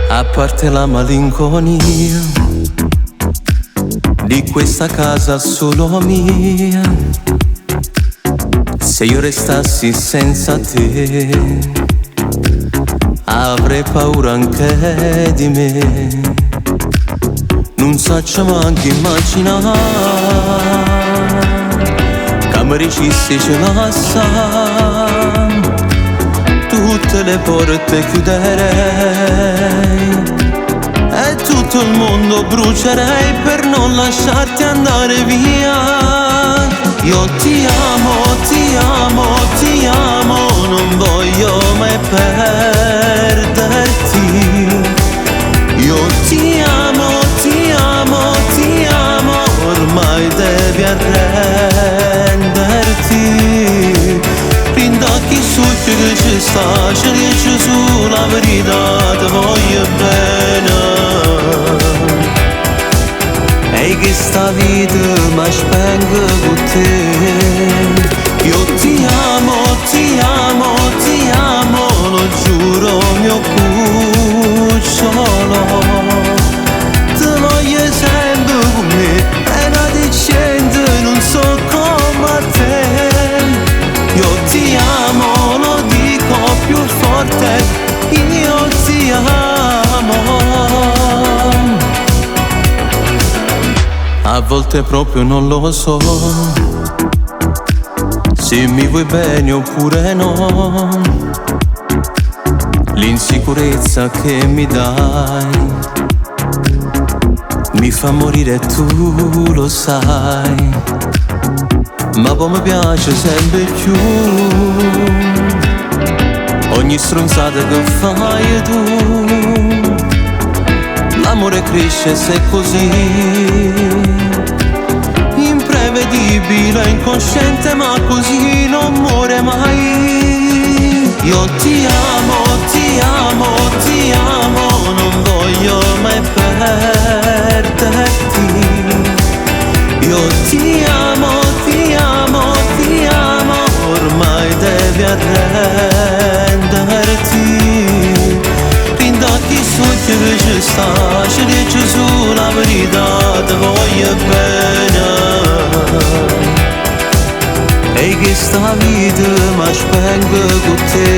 A parte la malinconia di questa casa solo mia, se io restassi senza te avrei paura anche di me. Non saccio manco immaginare che mi dicessi ce la sa, tutte le porte chiuderei e tutto il mondo brucerei per non lasciarti andare via. Io ti amo, ti amo, ti amo, non voglio mai perderti. Io ti amo, ti amo, ti amo, ormai devi arrenderti. Rindacchi su che ci sta, ci dici su la verità, ti voglio bene. E che sta vita mi spengo con te. Io ti amo, ti amo, ti amo, lo giuro mio cucciolo. Ti voglio sempre con me, e una decente non so come te. Io ti amo, lo dico più forte, io ti amo. A volte proprio non lo so se mi vuoi bene oppure no. L'insicurezza che mi dai mi fa morire, tu lo sai. Ma poi mi piace sempre più ogni stronzata che fai tu. L'amore cresce se è così, imprevedibile, incosciente, ma così non muore mai. Io ti amo, ti amo, ti amo, non voglio mai perderti. Io ti amo, ti amo, ti amo, ormai devi arrenderti. Rindacchi su che ci sta, ci dici su la verità, ti voglio bene. E che sta vita mi spengo con te.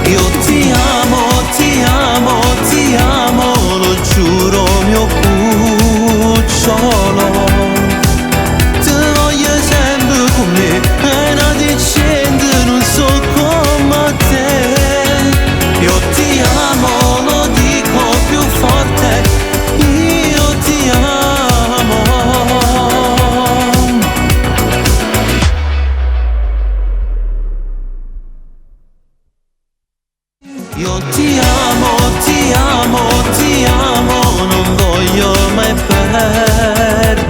Io ti amo, ti amo, ti amo, lo giuro mio cucciolo. Ti voglio sempre con me, e una decente non so come te. Io ti amo, lo dico più forte, io ti amo. Io ti amo, ti amo, ti amo, non voglio mai perderti.